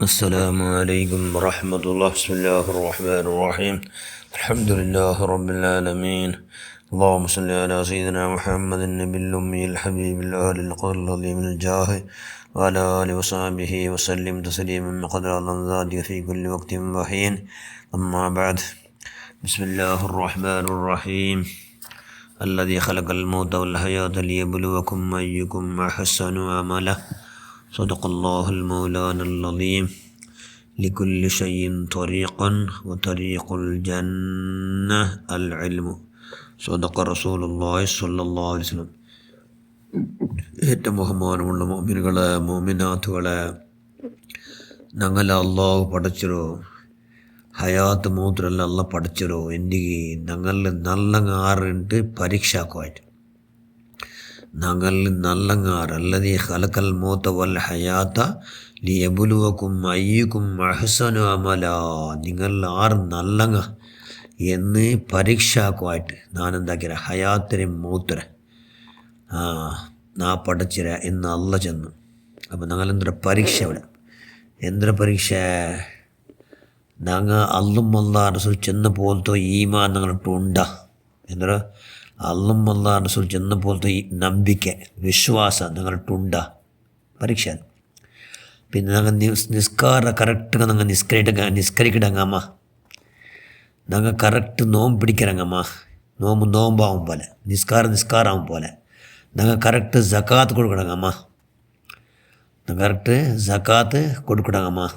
السلام عليكم ورحمة الله. بسم الله الرحمن الرحيم. الحمد لله رب العالمين. اللهم صل على سيدنا محمد النبي الأمي الحبيب الآل القول العظيم الجاه وعلى آله وصحبه وسلم تسليما قدر الأنذار في كل وقت وحين. أما بعد، بسم الله الرحمن الرحيم. الذي خلق الموت والحياة ليبلوكم أيكم أحسن عملا. صدق الله المولانا العظيم. لكل شيء طريقا وطريق الجنة العلم. صدق رسول الله صلى الله عليه وسلم. ഏറ്റവും ബഹുമാനമുള്ള മുഅ്മിനുകളെ മുഅ്മിനാത്തുകളെ, ഞങ്ങളെ അള്ളാഹു പഠിച്ചോ, ഹയാത്ത് മൂത്രല്ല അല്ല പഠിച്ചോ. എനിക്ക് ഞങ്ങളിൽ നല്ലങ്ങാറുണ്ട് പരീക്ഷാക്കുമായിട്ട്. ഞങ്ങളിൽ നല്ലങ്ങാറ് അല്ലതീ ഖലഖൽ മൗത വൽ ഹയാത്ത ലിയബ്ലുവകും അയ്യുകും അഹ്സനു അമല. നിങ്ങൾ ആറ് നല്ലങ്ങ എന്ന് പരീക്ഷാക്കുമായിട്ട് ഞാൻ എന്താക്കിയ ഹയാത്തിനെ മൂത്തര നാ പഠിച്ചിര എന്ന് അല്ല ചെന്നു. അപ്പം ഞങ്ങൾ എന്തൊരു പരീക്ഷ ഇവിടെ എന്തൊരു പരീക്ഷ? ഞങ്ങൾ അല്ലും അല്ലാ റസൂൽ ചെന്ന പോലത്തെ ഈമാൻ ഞങ്ങളിട്ടുണ്ട. എന്തൊരു അല്ലും അല്ലാ റസൂൽ ചെന്ന പോലത്തെ ഈ നമ്പിക്ക വിശ്വാസം ഞങ്ങളിട്ടുണ്ട പരീക്ഷ. പിന്നെ ഞങ്ങൾ നിസ്കാര കറക്റ്റ് ഞങ്ങൾ നിസ്കരിക്കിടങ്ങമ്മ. ഞങ്ങൾ കറക്റ്റ് നോമ്പ് പിടിக்கிறങ്ങമ്മ. നോമ്പാവും പോലെ, നിസ്കാരാവും പോലെ. ഞങ്ങൾ കറക്റ്റ് സക്കാത്ത് കൊടുക്കണങ്ങമ്മ. കറക്റ്റ് സക്കാത്ത് കൊടുക്കണങ്ങമ്മ.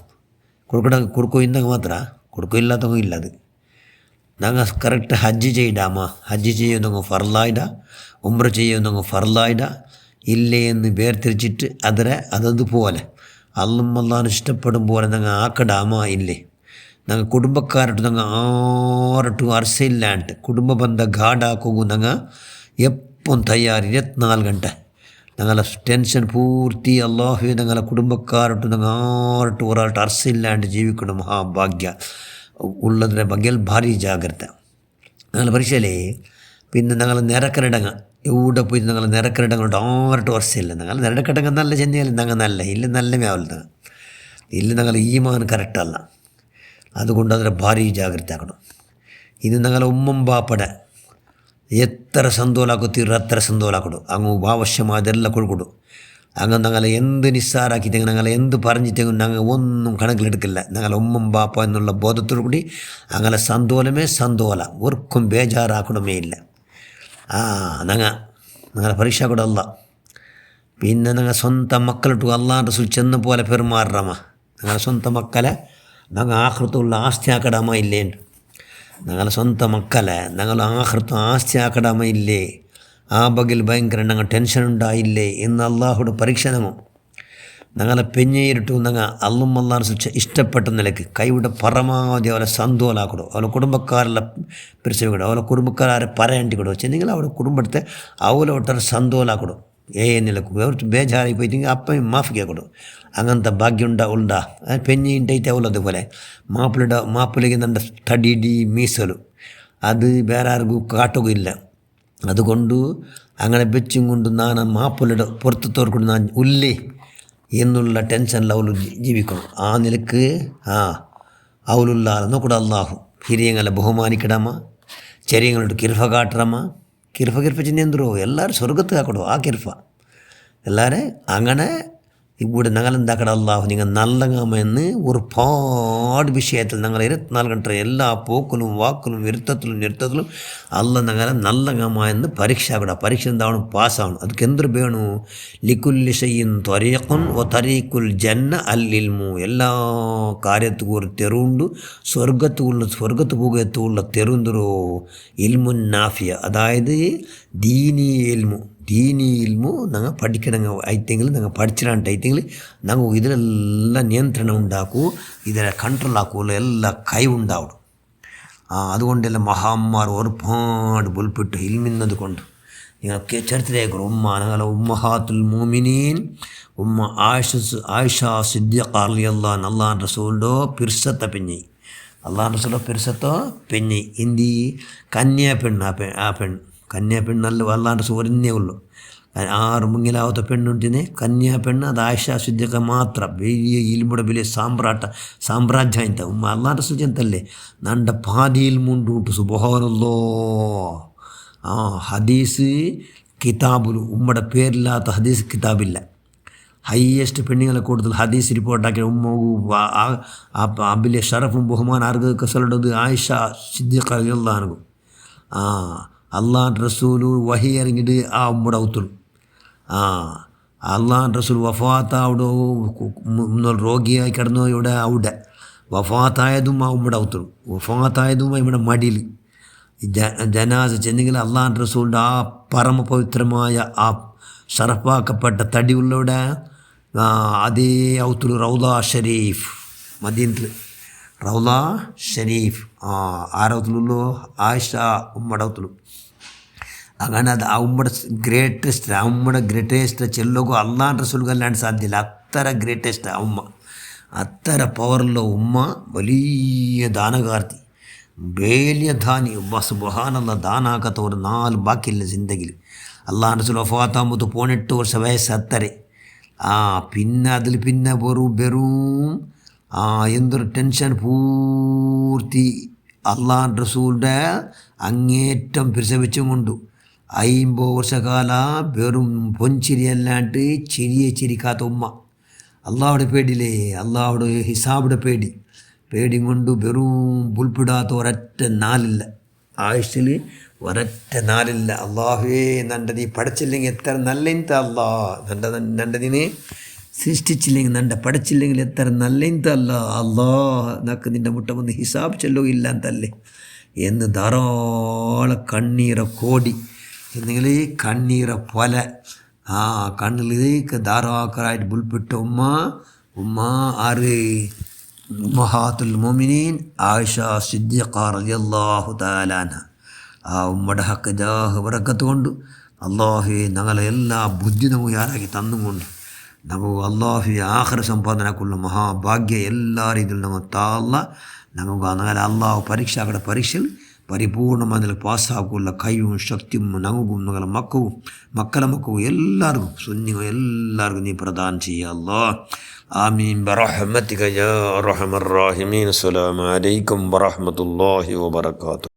കൊടുക്കും ഇന്നങ്ങ് മാത്ര കൊടുക്കും, ഇല്ലാത്തവங்க ഇല്ല. അത് ഞങ്ങൾ കറക്റ്റ് ഹജ്ജ് ചെയ്യിടാമ. ഹജ്ജ് ചെയ്യുന്നവங்க ഫർലായിട, ഉംറ ചെയ്യുന്നവங்க ഫർലായിട ഇല്ലേ എന്ന് വേർതിരിച്ചിട്ട് അതതുപോലെ അല്ലും അല്ലാഹുവിന് ഇഷ്ടപ്പെടും പോലെ ഞങ്ങൾ ആക്കടാമ ഇല്ലേ. ഞങ്ങൾ കുടുംബക്കാരായിട്ട് ഞങ്ങൾ ആരട്ടും അർസയില്ലാണ്ട് കുടുംബ ബന്ധ ഘാടാക്കും. ഞങ്ങൾ എപ്പം തയ്യാറ് 24 ಗಂಟೆ. ഞങ്ങളെ ടെൻഷൻ പൂർത്തി അള്ളാഹുവെ ഞങ്ങളെ കുടുംബക്കാരോട്ട് ഞങ്ങൾ ആരട്ടും ഒരാളുടെ അർസയില്ലാണ്ട് ജീവിക്കണം. മഹാഭാഗ്യ ഉള്ളതിൻ്റെ ಬಗ್ಗೆ ಭಾರಿ ಜಾಗ್ರತೆ. ഞങ്ങൾ പരീക്ഷയിലേ പിന്നെ ഞങ്ങൾ നിരക്കരടങ്ങ എവിടെ പോയി ഞങ്ങൾ നിരക്കരടങ്ങോട്ട് ആറട്ട് വർഷമില്ല. ഞങ്ങൾ നിരക്കടങ്ങ നല്ല ചെന്നൈയിൽ ഞങ്ങൾ നല്ല ഇല്ല നല്ലമേ ആവില്ല. ഇല്ല ഞങ്ങൾ ഈമാൻ കറക്റ്റല്ല. അതുകൊണ്ട് അതിനെ ഭാരി ಜಾಗ್ರತೆ ആക്കണം. ഇത് ഞങ്ങളെ ഉമ്മം ബാപ്പട എത്ര സന്തോലാക്കുತ್ತೀರ അത്ര സന്തോലാക്കൊടു. അങ്ങ് ആവശ്യമായതെല്ലാം കൊടുക്കൊടു. അങ്ങ് ഞങ്ങളെ എന്ത് നിസ്സാറാക്കിയിട്ടെങ്കിൽ ഞങ്ങളെ എന്ത് പറഞ്ഞിട്ടെങ്കിൽ ഞങ്ങൾ ഒന്നും കണക്കിലെടുക്കില്ല. ഞങ്ങളെ ഉമ്മം ബാപ്പ എന്നുള്ള ബോധത്തോടു കൂടി അങ്ങനെ സന്തോല ഒർക്കും ബേജാറാക്കണമേ ഇല്ല. ഞങ്ങളെ പരീക്ഷ കൂടെ അല്ല. പിന്നെ ഞങ്ങൾ സ്വന്തം മക്കളിട്ടു അള്ളാഹുവിൻ്റെ റസൂൽ ചെന്ന പോലെ പെരുമാറമ്മ. ഞങ്ങളെ സ്വന്തം മക്കളെ ഞങ്ങൾ ആഖിറത്തുള്ള ആസ്തി ആക്കടാമ ഇല്ലേ. ഞങ്ങളെ സ്വന്തം മക്കളെ ഞങ്ങൾ ആഖിറത്ത് ആസ്തി ആക്കടാമ ഇല്ലേ. ആ ബഗിൽ ഭയങ്കര ഞങ്ങൾ ടെൻഷൻ ഉണ്ടായില്ലേ എന്ന് അള്ളാഹുടെ പരീക്ഷ. ഞങ്ങളെ പെഞ്ഞേരിട്ടു ഞങ്ങൾ അല്ലും അല്ലാഹുവിനെ ഇഷ്ടപ്പെട്ട നിലയ്ക്ക് കൈവിടെ പരമാവധി അവരെ സന്തോലാക്കൊടു. അവരെ കുടുംബക്കാരെല്ലാം പിരിച്ചുവിടും. അവരെ കുടുംബക്കാരെ പറയേണ്ടിക്കൊടു. ചെന്നെങ്കിൽ അവരുടെ കുടുംബത്തെ അവലോട്ടരെ സന്തോലാക്കൊടു. നിലക്ക് വേറെ ബേജാറായി പോയിട്ടെങ്കിൽ അപ്പം മാഫിക്കൊടു. അങ്ങനത്തെ ഭാഗ്യം ഉണ്ടാ പെഞ്ഞിണ്ടായിട്ട് അവലതുപോലെ മാപ്പിളിಗೆ ನನ್ನ തടിയിടി മീസಲು അത് വേറെ ആർക്കും കാട്ടുകയില്ല. അതുകൊണ്ട് അങ്ങനെ വെച്ചും കൊണ്ട് ഞാൻ മാപ്പിളുടെ പുറത്തോർക്കൊണ്ട് ഞാൻ ഉല്ലേ എന്നുള്ള ടെൻഷനിൽ അവൾ ജീവിക്കണം. ആ നിലക്ക് അവളുള്ള നോക്കൂടെ അള്ളാഹു ಹಿರಿಯங்களை ബഹുമാനിക്കടമ്മ, ചെറിയങ്ങളോട് കിർഫ കാട്ടറമ്മ. കിർഫ ചെന്നെന്തോ എല്ലാവരും സ്വർഗത്ത് കാക്കടോ. ആ കിർഫ എല്ലാവരും അങ്ങനെ ഇവിടെ ഞങ്ങളെന്താക്കട അള്ളാഹു നിങ്ങൾ നല്ലങ്ങാമെന്ന് ഒരുപാട് വിഷയത്തിൽ ഞങ്ങൾ 24 ಗಂಟೆ എല്ലാ പോക്കിലും വാക്കിലും ഇരുത്തത്തിലും നിർത്തത്തിലും അല്ല ഞങ്ങളെ നല്ലങ്ങാമ എന്ന് പരീക്ഷ ആക്കട. പരീക്ഷ എന്താവണം? പാസ്സാവണം. ಅದಕ್ಕೆ എന്തൊരു വേണു? ലിക്കുല്ലി ഷൈഇൻ ത്വരീഖുൻ വ തരീഖുൽ ജന്ന അൽ ഇൽമു. എല്ലാ കാര്യത്തിനും ഒരു തെരുവുണ്ട്. സ്വർഗത്ത് പോകുള്ള തെരുവുണ്ടോ ഇൽമുൻ നാഫിയ. അതായത് ദീനി ഇൽമു ഞങ്ങൾ പഠിക്കണം ആയിട്ടെങ്കിൽ ഞങ്ങൾ പഠിച്ചിട്ടായിട്ടെങ്കിൽ ഞങ്ങൾ ഇതിലെല്ലാം നിയന്ത്രണം ഉണ്ടാക്കൂ, ഇതിനെ കൺട്രോൾ ആക്കുമല്ലോ, എല്ലാം കൈവുണ്ടാവണം. അതുകൊണ്ടെല്ലാം മഹാന്മാർ ഒരുപാട് ബുൽപ്പിട്ട് ഇൽമിന്നത് കൊണ്ട് നിങ്ങൾക്ക് ചരിത്രേക്കും. ഞങ്ങളെ ഉമ്മഹാത്തുൽ മുഅ്മിനീൻ ആയിഷ സിദ്ദീഖ റളിയല്ലാഹു അൻഹ അല്ലാഹുവിൻ്റെ റസൂലിൻ്റെ പിർസത്ത പെഞ്ഞി. അല്ലാഹുവിൻ്റെ റസൂലിൻ്റെ പിർസത്തോ പെഞ്ഞി ഇന്തി കന്യാ പെണ്ണ്. ആ പെണ്ണ് കന്യാ പെണ്ണല്ല അല്ലാഹുവിൻ്റെ റസൂൽ ഒന്നേ ഉള്ളൂ. 6 മുങ്ങിലാവത്തെ പെണ്ണുണ്ടിനെ കന്യാ പെണ്ണ് അത് ആയിഷ സിദ്ദീഖ മാത്രം വലിയ ഇൽമുടെ വലിയ സാമ്രാജ്യം ಇಂತ ഉമ്മ അള്ളാഹുടെ സുജന്തല്ലേ നണ്ട പാതിയിൽ മുണ്ടുണ്ട് സുബ്ഹാനല്ലോ. ഹദീസ് കിതാബുలు ഉമ്മയുടെ പേരില്ലാത്ത ഹദീസ് കിതാബില്ല. ഹയ്യസ്റ്റ് പെണ്ണുങ്ങളെ കൂടുതൽ ഹദീസ് റിപ്പോർട്ടാക്കിയ ഉമ്മಗೂ വലിയ ഷറഫും ബഹുമാനം ആർക്ക് കസലുള്ളത് ആയിഷ സിദ്ദീഖ റളിയല്ലാഹു അൻഹു. അള്ളാഹുടെ റസൂല് വഹി ഇറങ്ങിയിട്ട് ആ ഉമ്മയുടെ ഔത്തുള്ളൂ. അള്ളാഹുടെ റസൂൽ വഫാത്താവിടെ രോഗിയായി കിടന്നു അവിടെ വഫാത്തായതും ആ ഉമ്മയുടെ ഔത്തുള്ളൂ. വഫാത്തായതും ഇവിടെ മടിയിൽ ജനാസ ചെന്നെങ്കിൽ അള്ളാഹുടെ റസൂലിൻ്റെ ആ പരമപവിത്രമായ ആ ഷറഫാക്കപ്പെട്ട തടിയുള്ളവിടെ അതേ ഔത്തുള്ളൂ റൗള ഷരീഫ് മദീനത്തിൽ റൗള ഷരീഫ് ആരൗത്തുള്ളൂ ആയിഷ ഉമ്മയുടെ ഔത്തുള്ളൂ. അങ്ങനെ അത് ആ ഉമ്മയുടെ ഗ്രേറ്റസ്റ്റ് ചെല്ലോകോ അള്ളാഹുടെ റസൂലുക്ക് അല്ലാണ്ട് സാധ്യമില്ല. അത്ര ഗ്രേറ്റസ്റ്റ് ആ ഉമ്മ, അത്ര പവറുള്ള ഉമ്മ, വലിയ ദാനകാർത്തി, വലിയ ധാനി. സുബ്ഹാനല്ലാ, ദാനാക്കാത്ത ഒരു 4 ബാക്കിയില്ല ജിന്ദഗിയിൽ. അള്ളാഹുടെ റസൂൽ വഫാത്താകുമ്പോൾ 18 വർഷം വയസ്സ് അത്രേ. പിന്നെ അതിൽ പിന്നെ വെറും എന്തൊരു ടെൻഷൻ പൂർത്തി അള്ളാഹുടെ റസൂലിൻ്റെ അങ്ങേറ്റം പ്രസവിച്ചും കൊണ്ടു 50 വർഷക്കാല വെറും പൊൻചിരിയല്ലാണ്ട് ചിരിക്കാത്ത ഉമ്മ. അള്ളാഹുടെ പേടിയില്ലേ, അള്ളാഹുടെ ഹിസാബുടെ പേടി കൊണ്ട് വെറും പുൽപ്പിടാത്ത ഒരൊറ്റ നാളില്ല. ആയുഷിൽ ഒരൊറ്റ നാളില്ല. അള്ളാഹുവേ നണ്ട നീ പഠിച്ചില്ലെങ്കിൽ എത്ര നല്ലയിന്ത അല്ലാ, നണ്ടതിനെ സൃഷ്ടിച്ചില്ലെങ്കിൽ നണ്ട പഠിച്ചില്ലെങ്കിൽ എത്ര നല്ലയിന്ത അല്ല അല്ലാ, നക്ക് നിൻ്റെ മുട്ട വന്ന് ഹിസാബ് ചെല്ലോ ഇല്ല ಅಂತല്ലേ എന്ന് ധാരാളം കണ്ണീര കോടി എന്നെങ്കിൽ കണ്ണീര പൊല കണ്ണിലേക്ക് ധാരാക്കറായിട്ട് ബുൾപ്പിട്ട ഉമ്മ ആര് ഉമ്മഹാത്തുൽ മുഅ്മിനീൻ ആയിഷ സിദ്ദീഖ റളിയല്ലാഹു തആല അൻഹ. ആ ഉമ്മയുടെ ഹക്ക് ജാഹ് ബറക്കത്ത് കൊണ്ട് അല്ലാഹുവേ ഞങ്ങളെ എല്ലാ ബുദ്ധി നമുക്ക് ಯಾರಾಗಿ തന്നുകൊണ്ട് നമുക്ക് അല്ലാഹുവേ ആഖിറ സമ്പാദനക്കുള്ള മഹാഭാഗ്യ എല്ലാ രീതിയിലും നമ്മൾ താല്ല നമുക്ക് അങ്ങനെ അല്ലാഹു പരീക്ഷയിൽ പരിപൂർണമായി നിലക്ക് പാസ്സാക്കുള്ള കഴിവും ശക്തിയും നമുക്കും ഞങ്ങളുടെ മക്കളെ മക്കവും എല്ലാവർക്കും സുന്നിക്കും എല്ലാവർക്കും നീ പ്രദാനം ചെയ്യുക അല്ലാഹ്. ആമീൻ ബിറഹ്മതിക യാ അർഹമർ റഹീമീൻ. അസ്സലാമു അലൈക്കും വറഹ്മത്തുള്ളാഹി വബറകാതുഹു.